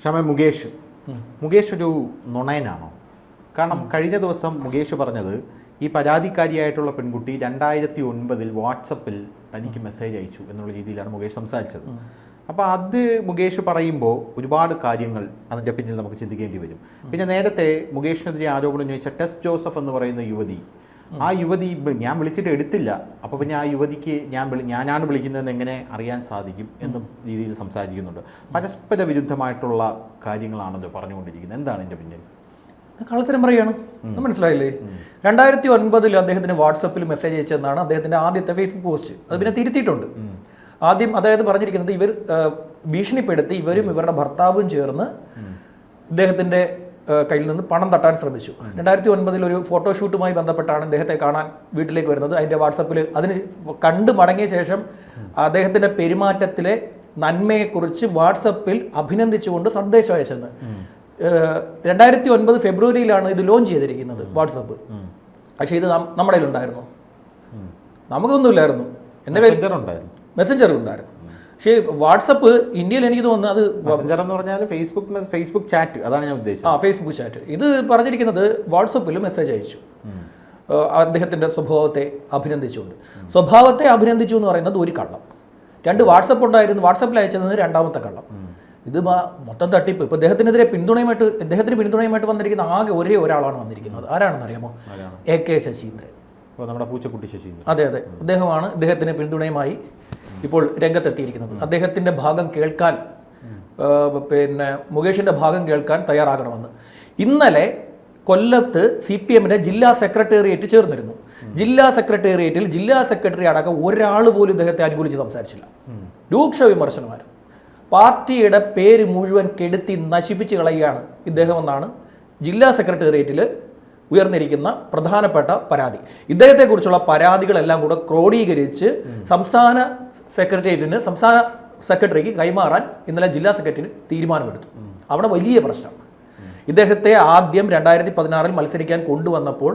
ക്ഷമ മുകേഷ് ഒരു നുണയനാണോ? കാരണം കഴിഞ്ഞ ദിവസം മുകേഷ് പറഞ്ഞത് ഈ പരാതിക്കാരിയായിട്ടുള്ള പെൺകുട്ടി 2009 വാട്സപ്പിൽ തനിക്ക് മെസ്സേജ് അയച്ചു എന്നുള്ള രീതിയിലാണ് മുകേഷ് സംസാരിച്ചത്. അപ്പോൾ അത് മുകേഷ് പറയുമ്പോൾ ഒരുപാട് കാര്യങ്ങൾ അതിൻ്റെ പിന്നിൽ നമുക്ക് ചിന്തിക്കേണ്ടി വരും. പിന്നെ നേരത്തെ മുകേഷിനെതിരെ ആരോപണം ചോദിച്ച ടെസ് ജോസഫ് എന്ന് പറയുന്ന യുവതി, ആ യുവതി ഞാൻ വിളിച്ചിട്ട് എടുത്തില്ല, അപ്പോൾ പിന്നെ ആ യുവതിക്ക് ഞാനാണ് വിളിക്കുന്നതെന്ന് എങ്ങനെ അറിയാൻ സാധിക്കും എന്ന രീതിയിൽ സംസാരിക്കുന്നുണ്ട്. പരസ്പര വിരുദ്ധമായിട്ടുള്ള കാര്യങ്ങളാണല്ലോ പറഞ്ഞുകൊണ്ടിരിക്കുന്നത്. എന്താണ് ഇതിൻ്റെ പിന്നിൽ? കള്ളത്തരം പറയുകയാണ്. മനസ്സിലായില്ലേ? 2009 അദ്ദേഹത്തിന് വാട്സപ്പിൽ മെസ്സേജ് അയച്ചെന്നാണ് അദ്ദേഹത്തിന്റെ ആദ്യത്തെ ഫേസ്ബുക്ക് പോസ്റ്റ്. അത് പിന്നെ തിരുത്തിയിട്ടുണ്ട്. ആദ്യം അതായത് പറഞ്ഞിരിക്കുന്നത് ഇവർ ഭീഷണിപ്പെടുത്തി ഇവരും ഇവരുടെ ഭർത്താവും ചേർന്ന് ഇദ്ദേഹത്തിന്റെ കയ്യിൽ നിന്ന് പണം തട്ടാൻ ശ്രമിച്ചു. 2009 ഒരു ഫോട്ടോഷൂട്ടുമായി ബന്ധപ്പെട്ടാണ് അദ്ദേഹത്തെ കാണാൻ വീട്ടിലേക്ക് വരുന്നത്. അതിന്റെ വാട്സപ്പിൽ അതിന് കണ്ടു മടങ്ങിയ ശേഷം അദ്ദേഹത്തിന്റെ പെരുമാറ്റത്തിലെ നന്മയെക്കുറിച്ച് വാട്സപ്പിൽ അഭിനന്ദിച്ചുകൊണ്ട് സന്ദേശം അയച്ചെന്ന്. 2009 ഫെബ്രുവരിയിലാണ് ഇത് ലോഞ്ച് ചെയ്തിരിക്കുന്നത് വാട്സപ്പ്. പക്ഷേ ഇത് നമ്മുടെ ഉണ്ടായിരുന്നു, നമുക്കൊന്നുമില്ലായിരുന്നു. എൻ്റെ മെസ്സഞ്ചർ ഉണ്ടായിരുന്നു. പക്ഷേ വാട്സപ്പ് ഇന്ത്യയിൽ എനിക്ക് തോന്നുന്നു അത് മെസ്സഞ്ചർ എന്ന് പറഞ്ഞാൽ ഫേസ്ബുക്ക് ചാറ്റ്, അതാണ് ഞാൻ ഉദ്ദേശിച്ചത്. Facebook chat. ഇത് പറഞ്ഞിരിക്കുന്നത് വാട്സപ്പിൽ മെസ്സേജ് അയച്ചു അദ്ദേഹത്തിൻ്റെ സ്വഭാവത്തെ അഭിനന്ദിച്ചുകൊണ്ട്. സ്വഭാവത്തെ അഭിനന്ദിച്ചു എന്ന് പറയുന്നത് ഒരു കള്ളം. 2 വാട്സപ്പ് ഉണ്ടായിരുന്നു, വാട്സപ്പിൽ അയച്ചത് രണ്ടാമത്തെ കള്ളം. ഇത് മൊത്തം തട്ടിപ്പ്. ഇപ്പോൾ അദ്ദേഹത്തിന് പിന്തുണയുമായിട്ട് വന്നിരിക്കുന്ന ആകെ ഒരാളാണ് വന്നിരിക്കുന്നത്. ആരാണെന്ന് അറിയാമോ? AK ശശീന്ദ്രൻ, നമ്മുടെ പൂച്ചക്കുട്ടി ശശീന്ദ്രൻ. അതെ, അദ്ദേഹമാണ് ഇദ്ദേഹത്തിന് പിന്തുണയുമായി ഇപ്പോൾ രംഗത്തെത്തിയിരിക്കുന്നത്. അദ്ദേഹത്തിൻ്റെ ഭാഗം കേൾക്കാൻ, പിന്നെ മുകേഷിൻ്റെ ഭാഗം കേൾക്കാൻ തയ്യാറാകണമെന്ന്. ഇന്നലെ കൊല്ലത്ത് CPMന്റെ ജില്ലാ സെക്രട്ടേറിയറ്റ് ചേർന്നിരുന്നു. ജില്ലാ സെക്രട്ടേറിയറ്റിൽ ജില്ലാ സെക്രട്ടറി അടക്കം ഒരാൾ പോലും ഇദ്ദേഹത്തെ അനുകൂലിച്ച് സംസാരിച്ചില്ല. രൂക്ഷ വിമർശനമായിരുന്നു. പാർട്ടിയുടെ പേര് മുഴുവൻ കെടുത്തി നശിപ്പിച്ച് കളയുകയാണ് ഇദ്ദേഹമെന്നാണ് ജില്ലാ സെക്രട്ടേറിയറ്റിൽ ഉയർന്നിരിക്കുന്ന പ്രധാനപ്പെട്ട പരാതി. ഇദ്ദേഹത്തെക്കുറിച്ചുള്ള പരാതികളെല്ലാം കൂടെ ക്രോഡീകരിച്ച് സംസ്ഥാന സെക്രട്ടറിക്ക് കൈമാറാൻ ഇന്നലെ ജില്ലാ സെക്രട്ടറി തീരുമാനമെടുത്തു. അവിടെ വലിയ പ്രശ്നം. ഇദ്ദേഹത്തെ ആദ്യം 2016 മത്സരിക്കാൻ കൊണ്ടുവന്നപ്പോൾ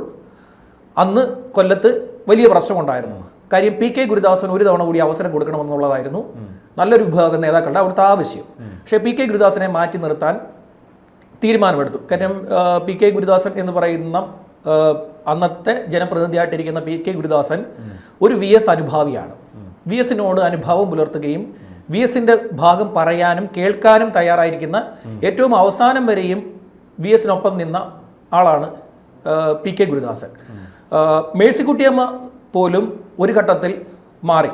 അന്ന് കൊല്ലത്ത് വലിയ പ്രശ്നമുണ്ടായിരുന്നു. കാര്യം PK ഗുരുദാസൻ ഒരു തവണ കൂടി അവസരം കൊടുക്കണമെന്നുള്ളതായിരുന്നു നല്ലൊരു വിഭാഗം നേതാക്കളുടെ അവിടുത്തെ ആവശ്യം. പക്ഷേ PK ഗുരുദാസനെ മാറ്റി നിർത്താൻ തീരുമാനമെടുത്തു. കാരണം PK ഗുരുദാസൻ എന്ന് പറയുന്ന അന്നത്തെ ജനപ്രതിനിധിയായിട്ടിരിക്കുന്ന PK ഗുരുദാസൻ ഒരു VS അനുഭാവിയാണ്. VSനോട് അനുഭാവം പുലർത്തുകയും VSന്റെ ഭാഗം പറയാനും കേൾക്കാനും തയ്യാറായിരിക്കുന്ന, ഏറ്റവും അവസാനം വരെയും VSനൊപ്പം നിന്ന ആളാണ് PK ഗുരുദാസൻ. മേഴ്സിക്കുട്ടിയമ്മ പോലും ഒരു ഘട്ടത്തിൽ മാറി.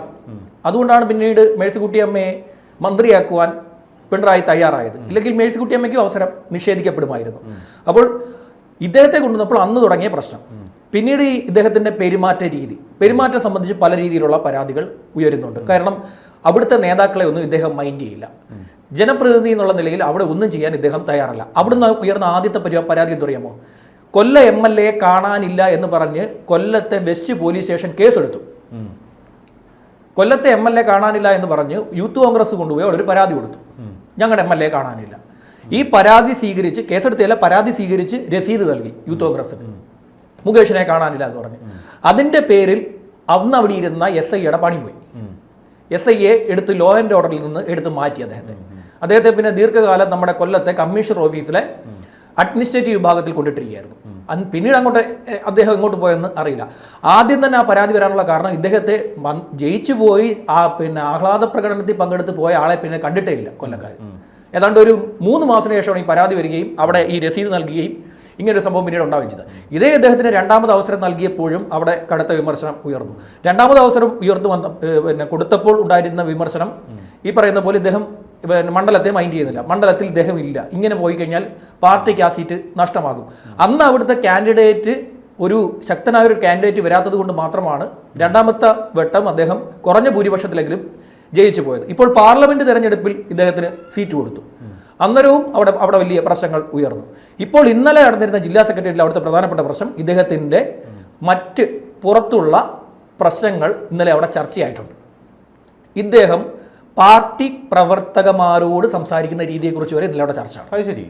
അതുകൊണ്ടാണ് പിന്നീട് മേഴ്സിക്കുട്ടിയമ്മയെ മന്ത്രിയാക്കുവാൻ പിണറായി തയ്യാറായത്. ഇല്ലെങ്കിൽ മേഴ്സിക്കുട്ടിയമ്മയ്ക്കും അവസരം നിഷേധിക്കപ്പെടുമായിരുന്നു. അപ്പോൾ ഇദ്ദേഹത്തെ കൊണ്ടുവന്നപ്പോൾ അന്ന് തുടങ്ങിയ പ്രശ്നം. പിന്നീട് ഇദ്ദേഹത്തിൻ്റെ പെരുമാറ്റം സംബന്ധിച്ച് പല രീതിയിലുള്ള പരാതികൾ ഉയരുന്നുണ്ട്. കാരണം അവിടുത്തെ നേതാക്കളെ ഒന്നും ഇദ്ദേഹം മൈൻഡ് ചെയ്യില്ല. ജനപ്രതിനിധി എന്നുള്ള നിലയിൽ അവിടെ ഒന്നും ചെയ്യാൻ ഇദ്ദേഹം തയ്യാറല്ല. അവിടുന്ന് ഉയർന്ന ആദ്യത്തെ പരാതി എന്തറിയാമോ? കൊല്ല MLA കാണാനില്ല എന്ന് പറഞ്ഞ് കൊല്ലത്തെ വെസ്റ്റ് പോലീസ് സ്റ്റേഷൻ കേസെടുത്തു. കൊല്ലത്തെ MLA കാണാനില്ല എന്ന് പറഞ്ഞ് യൂത്ത് കോൺഗ്രസ് കൊണ്ടുപോയി അവിടെ ഒരു പരാതി കൊടുത്തു, ഞങ്ങളുടെ MLA കാണാനില്ല. ഈ പരാതി സ്വീകരിച്ച്, കേസെടുത്തില്ല, പരാതി സ്വീകരിച്ച് രസീത് നൽകി യൂത്ത് കോൺഗ്രസിന്, മുകേഷിനെ കാണാനില്ല എന്ന് പറഞ്ഞു. അതിൻ്റെ പേരിൽ അന്ന് അവിടെ ഇരുന്ന SIയുടെ പണി പോയി. SIയെ എടുത്ത് ലോ ആൻഡ് ഓർഡറിൽ നിന്ന് എടുത്ത് മാറ്റി അദ്ദേഹത്തെ പിന്നെ ദീർഘകാലം നമ്മുടെ കൊല്ലത്തെ കമ്മീഷണർ ഓഫീസിലെ അഡ്മിനിസ്ട്രേറ്റീവ് വിഭാഗത്തിൽ കൊണ്ടിട്ടിരിക്കുകയായിരുന്നു. പിന്നീട് അദ്ദേഹം എങ്ങോട്ട് പോയെന്ന് അറിയില്ല. ആദ്യം തന്നെ ആ പരാതി വരാനുള്ള കാരണം ഇദ്ദേഹത്തെ ജയിച്ചു പോയി പിന്നെ ആഹ്ലാദ പ്രകടനത്തിൽ പങ്കെടുത്ത് പോയ ആളെ പിന്നെ കണ്ടിട്ടേ ഇല്ല കൊല്ലക്കാർ. ഏതാണ്ട് ഒരു 3 മാസത്തിന് ശേഷമാണ് ഈ പരാതി വരികയും അവിടെ ഈ രസീത് നൽകുകയും ഇങ്ങനൊരു സംഭവം പിന്നീട് ഉണ്ടാവുകയും ചെയ്തത്. ഇതേ അദ്ദേഹത്തിന് 2ാമത് അവസരം നൽകിയപ്പോഴും അവിടെ കടുത്ത വിമർശനം ഉയർന്നു. 2ാമത് അവസരം പിന്നെ കൊടുത്തപ്പോൾ ഉണ്ടായിരുന്ന വിമർശനം ഈ പറയുന്ന പോലെ ഇദ്ദേഹം മണ്ഡലത്തെ മൈൻഡ് ചെയ്യുന്നില്ല, മണ്ഡലത്തിൽ ഇദ്ദേഹം ഇല്ല, ഇങ്ങനെ പോയി കഴിഞ്ഞാൽ പാർട്ടിക്ക് ആ സീറ്റ് നഷ്ടമാകും. അന്ന് അവിടുത്തെ കാൻഡിഡേറ്റ് ഒരു ശക്തനായ ഒരു കാൻഡിഡേറ്റ് വരാത്തത് കൊണ്ട് മാത്രമാണ് 2ാമത്തെ വട്ടം അദ്ദേഹം കുറഞ്ഞ ഭൂരിപക്ഷത്തിലെങ്കിലും ജയിച്ചു പോയത്. ഇപ്പോൾ പാർലമെന്റ് തെരഞ്ഞെടുപ്പിൽ ഇദ്ദേഹത്തിന് സീറ്റ് കൊടുത്തു. അന്നേരവും അവിടെ വലിയ പ്രശ്നങ്ങൾ ഉയർന്നു. ഇപ്പോൾ ഇന്നലെ നടന്നിരുന്ന ജില്ലാ സെക്രട്ടറിയിൽ അവിടുത്തെ പ്രധാനപ്പെട്ട പ്രശ്നം ഇദ്ദേഹത്തിൻ്റെ മറ്റ് പുറത്തുള്ള പ്രശ്നങ്ങൾ ഇന്നലെ അവിടെ ചർച്ചയായിട്ടുണ്ട്. ഇദ്ദേഹം പാർട്ടി പ്രവർത്തകന്മാരോട് സംസാരിക്കുന്ന രീതിയെക്കുറിച്ച് വരെ ഇന്നലെ അവിടെ ചർച്ച. അത് ശരി,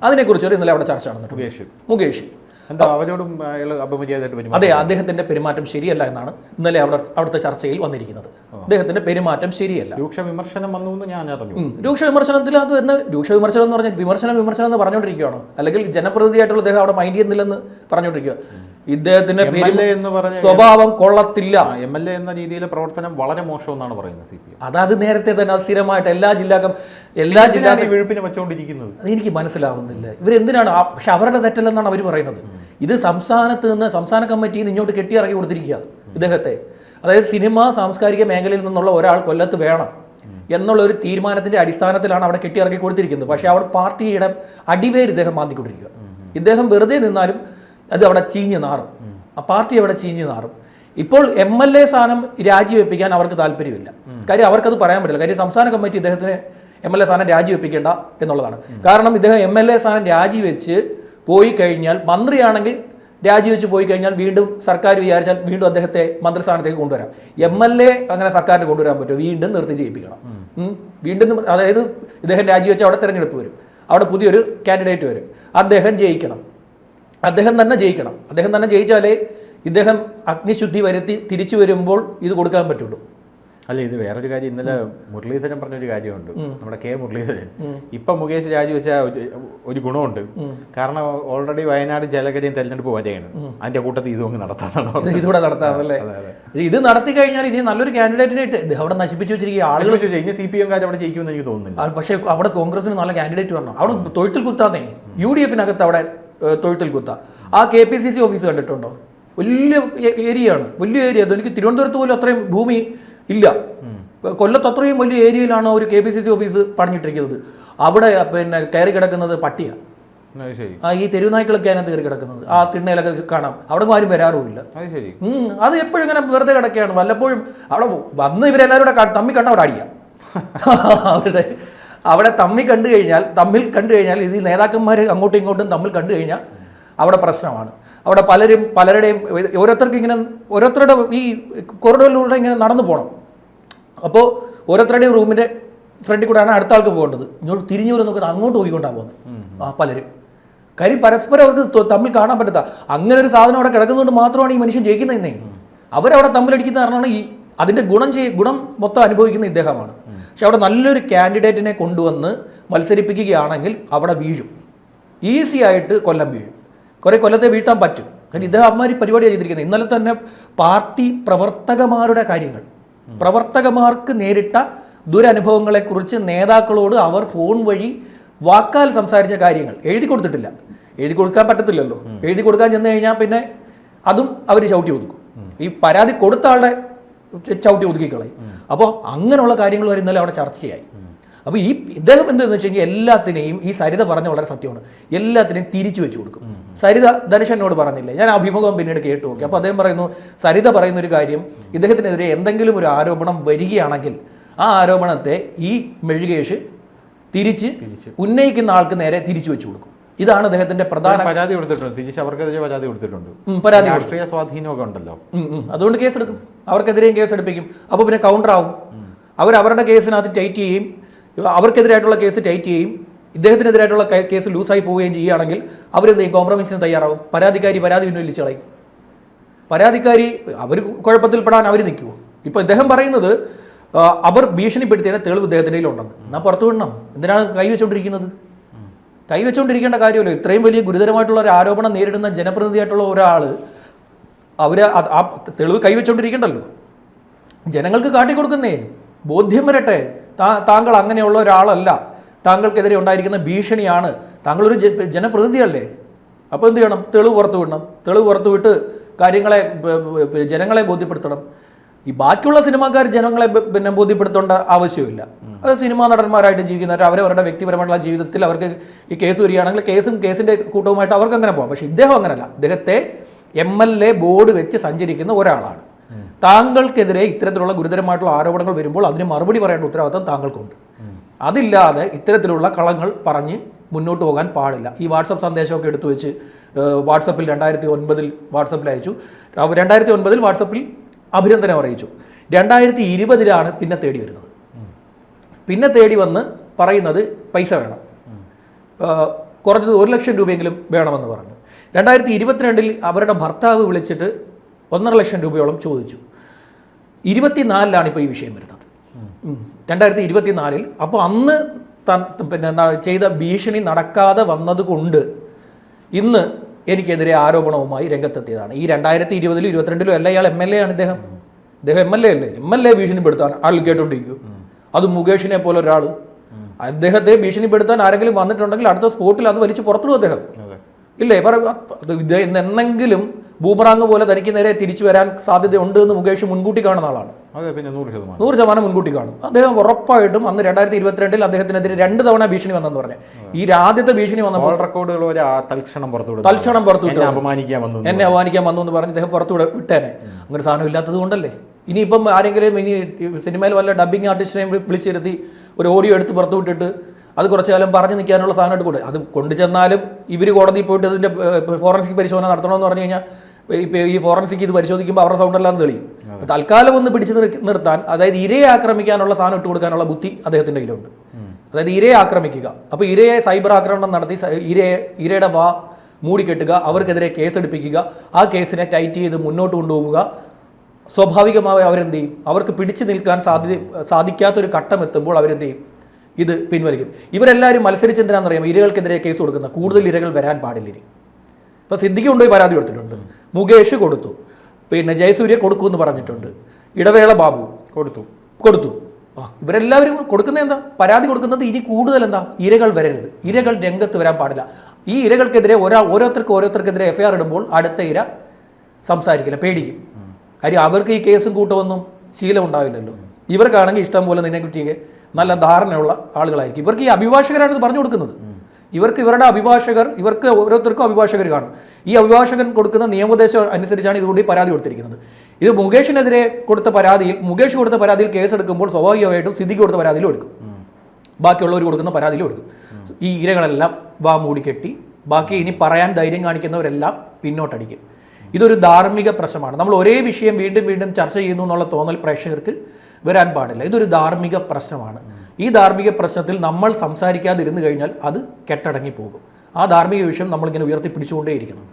അതിനെക്കുറിച്ച് വരെ ഇന്നലെ അവിടെ ചർച്ച നടന്നിട്ടുണ്ട്. മുകേഷ് എന്താ അവരോടും അയാൾ അപമര്യാദയായിട്ട് പെരുമാറും? അതെ, അദ്ദേഹത്തിന്റെ പെരുമാറ്റം ശരിയല്ല എന്നാണ് ഇന്നലെ അവിടുത്തെ ചർച്ചയിൽ വന്നിരിക്കുന്നത്. അദ്ദേഹത്തിന്റെ പെരുമാറ്റം ശരിയല്ല. രൂക്ഷ വിമർശനം വന്നു എന്ന് ഞാൻ അറിഞ്ഞു. രൂക്ഷ വിമർശനത്തിൽ അത് തന്നെ രൂക്ഷ വിമർശനം എന്ന് പറഞ്ഞാൽ വിമർശനം എന്ന് പറഞ്ഞുകൊണ്ടിരിക്കുകയാണോ, അല്ലെങ്കിൽ ജനപ്രതിനിധിയായിട്ടുള്ള അദ്ദേഹം അവിടെ മൈൻഡ് ചെയ്യുന്നില്ലെന്ന് പറഞ്ഞുകൊണ്ടിരിക്കുക. ഇദ്ദേഹത്തിന്റെ സ്വഭാവം കൊള്ളത്തില്ല. MLA എന്ന രീതിയിലെ പ്രവർത്തനം വളരെ മോശം എന്നാണ് പറയുന്നത് CPM. അത് നേരത്തെ തന്നെ സ്ഥിരമായിട്ട് എല്ലാ ജില്ലാ വിഴുപ്പിനെ വെച്ചുകൊണ്ടിരിക്കുന്നത് എനിക്ക് മനസ്സിലാവുന്നില്ല. ഇവരെന്തിനാണ്? പക്ഷെ അവരുടെ തെറ്റല്ലെന്നാണ് അവർ പറയുന്നത്. ഇത് സംസ്ഥാനത്ത് നിന്ന് സംസ്ഥാന കമ്മിറ്റിയിൽ നിന്ന് ഇങ്ങോട്ട് കെട്ടിയിറക്കി കൊടുത്തിരിക്കുക ഇദ്ദേഹത്തെ. അതായത് സിനിമ സാംസ്കാരിക മേഖലയിൽ നിന്നുള്ള ഒരാൾ കൊല്ലത്ത് വേണം എന്നുള്ള ഒരു തീരുമാനത്തിന്റെ അടിസ്ഥാനത്തിലാണ് അവിടെ കെട്ടിയിറക്കി കൊടുത്തിരിക്കുന്നത്. പക്ഷെ അവിടെ പാർട്ടിയുടെ അടിവേര് ഇദ്ദേഹം മാന്തിക്കൊണ്ടിരിക്കുക. ഇദ്ദേഹം വെറുതെ നിന്നാലും അത് അവിടെ ചീഞ്ഞ് നാറും, ആ പാർട്ടി അവിടെ ചീഞ്ഞ് നാറും. ഇപ്പോൾ MLA സ്ഥാനം രാജിവെപ്പിക്കാൻ അവർക്ക് താല്പര്യമില്ല. കാര്യം അവർക്കത് പറയാൻ പറ്റില്ല. കാര്യം സംസ്ഥാന കമ്മിറ്റി ഇദ്ദേഹത്തിന് MLA സ്ഥാനം രാജിവെപ്പിക്കേണ്ട എന്നുള്ളതാണ്. കാരണം ഇദ്ദേഹം MLA സ്ഥാനം രാജിവെച്ച് പോയി കഴിഞ്ഞാൽ, മന്ത്രിയാണെങ്കിൽ രാജിവെച്ച് പോയി കഴിഞ്ഞാൽ വീണ്ടും സർക്കാർ വിചാരിച്ചാൽ വീണ്ടും അദ്ദേഹത്തെ മന്ത്രിസ്ഥാനത്തേക്ക് കൊണ്ടുവരാം. MLA അങ്ങനെ സർക്കാരിന് കൊണ്ടുവരാൻ പറ്റുമോ? വീണ്ടും നിർത്തി ചെയ്യിപ്പിക്കണം. വീണ്ടും അതായത് ഇദ്ദേഹം രാജിവെച്ച് അവിടെ തെരഞ്ഞെടുപ്പ് വരും, അവിടെ പുതിയൊരു കാൻഡിഡേറ്റ് വരും, അദ്ദേഹം ജയിക്കണം, അദ്ദേഹം തന്നെ ജയിക്കണം. അദ്ദേഹം തന്നെ ജയിച്ചാലേ ഇദ്ദേഹം അഗ്നിശുദ്ധി വരുത്തി തിരിച്ചു വരുമ്പോൾ ഇത് കൊടുക്കാൻ പറ്റുള്ളൂ. അല്ല, ഇത് വേറൊരു കാര്യം ഇന്നലെ മുരളീധരൻ പറഞ്ഞൊരു കാര്യമുണ്ട്. നമ്മുടെ K മുരളീധരൻ ഇപ്പം മുകേഷ് രാജിവെച്ച ഒരു ഗുണമുണ്ട്. കാരണം ഓൾറെഡി വയനാട് ജലഗതിയും തെരഞ്ഞെടുപ്പ് വരെയാണ്. അതിന്റെ കൂട്ടത്തിൽ ഇതൊന്നും നടത്താനാണ്, ഇതുകൂടെ നടത്താമല്ലേ? ഇത് നടത്തി കഴിഞ്ഞാൽ ഇനി നല്ലൊരു കാൻഡിഡേറ്റിനായിട്ട് അവിടെ നശിപ്പിച്ചു വെച്ചിരിക്കുക ആളുകൾ. ഇനി CPM കാർ അവിടെ ജയിക്കുമെന്ന് എനിക്ക് തോന്നുന്നില്ല. പക്ഷേ അവിടെ കോൺഗ്രസിന് നല്ല കാൻഡിഡേറ്റ് വരണം. അവിടെ തൊഴുത്തിൽ കുത്താന്നേ UDF-നകത്ത് അവിടെ തൊഴുത്തിൽ കുത്ത. ആ KPCC ഓഫീസ് കണ്ടിട്ടുണ്ടോ? വലിയ ഏരിയയാണ്, വലിയ ഏരിയ. എനിക്ക് തിരുവനന്തപുരത്ത് പോലും അത്രയും ഭൂമി ഇല്ല. കൊല്ലത്ത് അത്രയും വലിയ ഏരിയയിലാണ് ഒരു KPCC ഓഫീസ് പണിഞ്ഞിട്ടിരിക്കുന്നത്. അവിടെ പിന്നെ കയറി കിടക്കുന്നത് പട്ടിയാണ്. ഈ തെരുവുനായ്ക്കളൊക്കെ അതിനകത്ത് കയറി കിടക്കുന്നത്. ആ തിണ്ണയിലൊക്കെ കാണാം. അവിടെ ആരും വരാറുമില്ല. അത് എപ്പോഴും ഇങ്ങനെ വെറുതെ കിടക്കുകയാണ്. വല്ലപ്പോഴും അവിടെ വന്ന് ഇവരെല്ലാവരും കൂടെ തമ്മി കണ്ട അവിടെ അടിയാ. അവിടെ തമ്മിൽ കണ്ടു കഴിഞ്ഞാൽ ഇത് നേതാക്കന്മാർ അങ്ങോട്ടും ഇങ്ങോട്ടും തമ്മിൽ കണ്ടു കഴിഞ്ഞാൽ അവിടെ പ്രശ്നമാണ്. അവിടെ പലരുടെയും ഓരോരുത്തരുടെ ഈ കോറിഡോറിലൂടെ ഇങ്ങനെ നടന്നു പോകണം. അപ്പോൾ ഓരോരുത്തരുടെയും റൂമിൻ്റെ ഫ്രണ്ടിൽ കൂടെയാണ് അടുത്ത ആൾക്ക് പോകേണ്ടത്. ഇങ്ങോട്ട് തിരിഞ്ഞു നോക്കുന്നത് അങ്ങോട്ട് നോക്കിക്കൊണ്ടാണ് പോകുന്നത് പലരും. കാര്യം പരസ്പരം അവർക്ക് തമ്മിൽ കാണാൻ പറ്റത്ത അങ്ങനെ ഒരു സാധനം അവിടെ കിടക്കുന്നതുകൊണ്ട് മാത്രമാണ് ഈ മനുഷ്യൻ ജയിക്കുന്നതെന്നേ. അവരവിടെ തമ്മിലടിക്കുന്ന കാരണമാണ് ഈ അതിൻ്റെ ഗുണം മൊത്തം അനുഭവിക്കുന്ന ഇദ്ദേഹമാണ്. പക്ഷെ അവിടെ നല്ലൊരു കാൻഡിഡേറ്റിനെ കൊണ്ടുവന്ന് മത്സരിപ്പിക്കുകയാണെങ്കിൽ അവിടെ വീഴും. ഈസി ആയിട്ട് കൊല്ലം വീഴും. കൊല്ലത്തെ വീഴ്ത്താൻ പറ്റും. കാരണം ഇദ്ദേഹം അമ്മാരി പരിപാടിയാണ് ചെയ്തിരിക്കുന്നത്. ഇന്നലെ തന്നെ പാർട്ടി പ്രവർത്തകന്മാരുടെ കാര്യങ്ങൾ, പ്രവർത്തകന്മാർക്ക് നേരിട്ട ദുരനുഭവങ്ങളെക്കുറിച്ച് നേതാക്കളോട് അവർ ഫോൺ വഴി വാക്കാൽ സംസാരിച്ച കാര്യങ്ങൾ എഴുതി കൊടുത്തിട്ടില്ല. എഴുതി കൊടുക്കാൻ പറ്റത്തില്ലല്ലോ. എഴുതി കൊടുക്കാൻ ചെന്ന് കഴിഞ്ഞാൽ പിന്നെ അതും അവർ ചവിട്ടി ഒതുക്കും. ഈ പരാതി കൊടുത്ത ആളുടെ ചവിട്ടി ഒതുക്കിക്കളയും. അപ്പോൾ അങ്ങനെയുള്ള കാര്യങ്ങൾ വരെ ഇന്നലെ അവിടെ ചർച്ചയായി. അപ്പോൾ ഇദ്ദേഹം എന്താണെന്ന് വെച്ച് കഴിഞ്ഞാൽ എല്ലാത്തിനെയും, ഈ സരിത പറഞ്ഞ വളരെ സത്യമാണ്, എല്ലാത്തിനെയും തിരിച്ചു വെച്ച് കൊടുക്കും. സരിത ധനുഷനോട് പറഞ്ഞില്ലേ, ഞാൻ അഭിമുഖം പിന്നീട് കേട്ടു നോക്കി. അപ്പോൾ അദ്ദേഹം പറയുന്നു, സരിത പറയുന്ന ഒരു കാര്യം, ഇദ്ദേഹത്തിനെതിരെ എന്തെങ്കിലും ഒരു ആരോപണം വരികയാണെങ്കിൽ ആ ആരോപണത്തെ ഈ മെഴുകേഷ് തിരിച്ച് ഉന്നയിക്കുന്ന ആൾക്ക് നേരെ തിരിച്ചു വെച്ച് കൊടുക്കും. ഇതാണ് അദ്ദേഹത്തിന്റെ പ്രധാന പരാതി കൊടുത്തിട്ടുണ്ട്. തിരിച്ച് അവർക്കെതിരെ പരാതി കൊടുത്തിട്ടുണ്ട്. രാഷ്ട്രീയ സ്വാധീനമൊക്കെ ഉണ്ടല്ലോ, അതുകൊണ്ട് കേസെടുക്കും. അവർക്കെതിരെയും കേസെടുപ്പിക്കും. അപ്പോൾ പിന്നെ കൗണ്ടർ ആവും. അവരുടെ കേസിനകത്ത് ടൈറ്റ് ചെയ്യും, അവർക്കെതിരായിട്ടുള്ള കേസ് ടൈറ്റ് ചെയ്യും. ഇദ്ദേഹത്തിനെതിരായിട്ടുള്ള കേസ് ലൂസായി പോവുകയും ചെയ്യുകയാണെങ്കിൽ അവരെന്ത് ചെയ്യും? കോംപ്രമൈസിന് തയ്യാറാവും. പരാതി പിൻവലിച്ച് കളയും. പരാതിക്കാരി അവർ കുഴപ്പത്തിൽപ്പെടാൻ അവർ നിൽക്കുമോ? ഇപ്പോൾ ഇദ്ദേഹം പറയുന്നത് അവർ ഭീഷണിപ്പെടുത്തിയതിൻ്റെ തെളിവ് ഇദ്ദേഹത്തിൻ്റെ കയ്യിലുണ്ടെന്ന്. എന്നാൽ പുറത്തു വിടണം. എന്തിനാണ് കൈവച്ചുകൊണ്ടിരിക്കുന്നത്? കൈവച്ചുകൊണ്ടിരിക്കേണ്ട കാര്യമല്ലോ. ഇത്രയും വലിയ ഗുരുതരമായിട്ടുള്ള ഒരു ആരോപണം നേരിടുന്ന ജനപ്രതിനിധിയായിട്ടുള്ള ഒരാൾ ആ തെളിവ് കൈവച്ചുകൊണ്ടിരിക്കണ്ടല്ലോ. ജനങ്ങൾക്ക് കാട്ടിക്കൊടുക്കുന്നേ, ബോധ്യം വരട്ടെ, താങ്കൾ അങ്ങനെയുള്ള ഒരാളല്ല, താങ്കൾക്കെതിരെ ഉണ്ടായിരിക്കുന്ന ഭീഷണിയാണ്, താങ്കളൊരു ജനപ്രതിനിധിയല്ലേ. അപ്പോൾ എന്ത് ചെയ്യണം? തെളിവ് പുറത്തു വിടണം. തെളിവ് പുറത്തുവിട്ട് ജനങ്ങളെ ബോധ്യപ്പെടുത്തണം. ഈ ബാക്കിയുള്ള സിനിമാക്കാർ ജനങ്ങളെ ബോധ്യപ്പെടുത്തേണ്ട ആവശ്യമില്ല. അത് സിനിമാ നടന്മാരായിട്ട് ജീവിക്കുന്നവർ അവരവരുടെ വ്യക്തിപരമായിട്ടുള്ള ജീവിതത്തിൽ അവർക്ക് ഈ കേസ് വരികയാണെങ്കിൽ കേസിൻ്റെ കൂട്ടവുമായിട്ട് അവർക്ക് അങ്ങനെ പോകാം. പക്ഷേ ഇദ്ദേഹം അങ്ങനല്ല. ഇദ്ദേഹത്തെ MLA ബോർഡ് വെച്ച് സഞ്ചരിക്കുന്ന ഒരാളാണ്. താങ്കൾക്കെതിരെ ഇത്തരത്തിലുള്ള ഗുരുതരമായിട്ടുള്ള ആരോപണങ്ങൾ വരുമ്പോൾ അതിന് മറുപടി പറയേണ്ട ഉത്തരവാദിത്വം താങ്കൾക്കുണ്ട്. അതില്ലാതെ ഇത്തരത്തിലുള്ള കളങ്ങൾ പറഞ്ഞ് മുന്നോട്ട് പോകാൻ പാടില്ല. ഈ വാട്സപ്പ് സന്ദേശമൊക്കെ എടുത്തു വെച്ച് വാട്സപ്പിൽ 2009 വാട്സപ്പിൽ അയച്ചു. 2009 വാട്സപ്പിൽ അഭിനന്ദനം അറിയിച്ചു. 2020 പിന്നെ തേടി വരുന്നത്. പിന്നെ തേടി വന്ന് പറയുന്നത് പൈസ വേണം, കുറഞ്ഞത് 1 ലക്ഷം രൂപയെങ്കിലും വേണമെന്ന് പറഞ്ഞു. 2022 അവരുടെ ഭർത്താവ് വിളിച്ചിട്ട് 1.5 ലക്ഷം രൂപയോളം ചോദിച്ചു. 24 ഇപ്പോൾ ഈ വിഷയം വരുന്നത്. 2024 അപ്പോൾ അന്ന് പിന്നെ ചെയ്ത ഭീഷണി നടക്കാതെ വന്നതുകൊണ്ട് ഇന്ന് എനിക്കെതിരെ ആരോപണവുമായി രംഗത്തെത്തിയതാണ്. ഈ 2020 22 അല്ല, ഇയാൾ MLA ആണ്. ഇദ്ദേഹം MLA അല്ലേ? MLA ഭീഷണിപ്പെടുത്താൻ ആൾ കേട്ടോണ്ടിരിക്കും. അത് മുകേഷിനെ പോലെ ഒരാൾ. അദ്ദേഹത്തെ ഭീഷണിപ്പെടുത്താൻ ആരെങ്കിലും വന്നിട്ടുണ്ടെങ്കിൽ അടുത്ത സ്പോട്ടിൽ അത് വലിച്ച് പുറത്തിടും അദ്ദേഹം. ഇല്ലേ? എന്നെങ്കിലും ബൂമറാങ് പോലെ തനിക്ക് നേരെ തിരിച്ചു വരാൻ സാധ്യതയുണ്ട് എന്ന് മുകേഷ് മുൻകൂട്ടി കാണുന്ന ആളാണ്. 100% മുൻകൂട്ടി കാണും. അദ്ദേഹം ഉറപ്പായിട്ടും അന്ന് 2022 അദ്ദേഹത്തിനെതിരെ 2 തവണ ഭീഷണി വന്നെന്ന് പറഞ്ഞു. ഈ ആദ്യത്തെ ഭീഷണി വന്നപ്പോൾ തൽക്ഷണം പുറത്തുവിട്ടു, എന്നെ അപമാനിക്കാൻ വന്നു എന്ന് പറഞ്ഞ് അദ്ദേഹം പുറത്തു വിട്ടേനെ. അങ്ങനെ സാധനം ഇല്ലാത്തത് കൊണ്ടല്ലേ. ഇനിയിപ്പം ആരെങ്കിലും ഇനി സിനിമയിൽ വല്ല ഡബ്ബിംഗ് ആർട്ടിസ്റ്റിനെയും വിളിച്ചിരുത്തി ഒരു ഓഡിയോ എടുത്ത് പുറത്തു വിട്ടിട്ട് അത് കുറച്ചു കാലം പറഞ്ഞു നിൽക്കാനുള്ള സാധനമായിട്ട് കൂടെ അത് കൊണ്ടു ചെന്നാലും ഇവർ കോടതിയിൽ പോയിട്ട് അതിൻ്റെ ഫോറൻസിക് പരിശോധന നടത്തണമെന്ന് പറഞ്ഞു കഴിഞ്ഞാൽ ഈ ഫോറൻസിക് ഇത് പരിശോധിക്കുമ്പോൾ അവരുടെ സൗണ്ടെല്ലാം തെളിയും. തൽക്കാലം ഒന്ന് പിടിച്ചു നിർത്താൻ, അതായത് ഇരയെ ആക്രമിക്കാനുള്ള സാധനം ഇട്ട് കൊടുക്കാനുള്ള ബുദ്ധി അദ്ദേഹത്തിൻ്റെ കയ്യിലുണ്ട്. അതായത് ഇരയെ ആക്രമിക്കുക, അപ്പോൾ ഇരയെ സൈബർ ആക്രമണം നടത്തി ഇരയുടെ വാ മൂടിക്കെട്ടുക, അവർക്കെതിരെ കേസെടുപ്പിക്കുക, ആ കേസിനെ ടൈറ്റ് ചെയ്ത് മുന്നോട്ട് കൊണ്ടുപോവുക. സ്വാഭാവികമായി അവരെന്ത് ചെയ്യും? അവർക്ക് പിടിച്ചു നിൽക്കാൻ സാധിക്കാത്തൊരു ഘട്ടം എത്തുമ്പോൾ അവരെന്ത് ചെയ്യും? ഇത് പിൻവലിക്കും. ഇവരെല്ലാവരും മത്സരിച്ചെന്തിനാണെന്നറിയാം? ഇരകൾക്കെതിരെ കേസ് കൊടുക്കുന്ന കൂടുതൽ ഇരകൾ വരാൻ പാടില്ല. ഇപ്പോൾ സിദ്ദിഖ് കൊണ്ടുപോയി പരാതി കൊടുത്തിട്ടുണ്ട്, മുകേഷ് കൊടുത്തു, പിന്നെ ജയസൂര്യ കൊടുക്കുമെന്ന് പറഞ്ഞിട്ടുണ്ട്, ഇടവേള ബാബു കൊടുത്തു. ഇവരെല്ലാവരും കൊടുക്കുന്നത് എന്താ? പരാതി കൊടുക്കുന്നത് ഇനി കൂടുതൽ എന്താ? ഇരകൾ വരരുത്, ഇരകൾ രംഗത്ത് വരാൻ പാടില്ല. ഈ ഇരകൾക്കെതിരെ ഓരോരുത്തർക്കെതിരെ FIR ഇടുമ്പോൾ അടുത്ത ഇര സംസാരിക്കില്ല, പേടിക്കും. കാര്യം അവർക്ക് ഈ കേസും കൂട്ടമൊന്നും ശീലം ഉണ്ടാവില്ലല്ലോ. ഇവർക്കാണെങ്കിൽ ഇഷ്ടം പോലെ നിന്നെക്കുറ്റിയൊക്കെ നല്ല ധാരണയുള്ള ആളുകളായിരിക്കും. ഇവർക്ക് ഈ അഭിഭാഷകരാണ് ഇത് പറഞ്ഞു കൊടുക്കുന്നത്. ഇവരുടെ അഭിഭാഷകർ, ഇവർക്ക് ഓരോരുത്തർക്കും അഭിഭാഷകർ കാണും. ഈ അഭിഭാഷകൻ കൊടുക്കുന്ന നിയമോപദേശം അനുസരിച്ചാണ് ഇതുകൂടി പരാതി കൊടുത്തിരിക്കുന്നത്. ഇത് മുകേഷ് കൊടുത്ത പരാതിയിൽ കേസെടുക്കുമ്പോൾ സ്വാഭാവികമായിട്ടും സിദ്ദിഖ് കൊടുത്ത പരാതിയിലും എടുക്കും, ബാക്കിയുള്ളവർ കൊടുക്കുന്ന പരാതിയിലും എടുക്കും. ഈ ഇരകളെല്ലാം വാ മൂടിക്കെട്ടി ബാക്കി ഇനി പറയാൻ ധൈര്യം കാണിക്കുന്നവരെല്ലാം പിന്നോട്ടടിക്കും. ഇതൊരു ധാർമ്മിക പ്രശ്നമാണ്. നമ്മൾ ഒരേ വിഷയം വീണ്ടും വീണ്ടും ചർച്ച ചെയ്യുന്നു എന്നുള്ള തോന്നൽ പ്രേക്ഷകർക്ക് വരാൻ പാടില്ല. ഇതൊരു ധാർമ്മിക പ്രശ്നമാണ്. ഈ ധാർമ്മിക പ്രശ്നത്തിൽ നമ്മൾ സംസാരിക്കാതിരുന്നു കഴിഞ്ഞാൽ അത് കെട്ടടങ്ങി പോകും. ആ ധാർമ്മിക വിഷയം നമ്മളിങ്ങനെ ഉയർത്തിപ്പിടിച്ചുകൊണ്ടേയിരിക്കണം.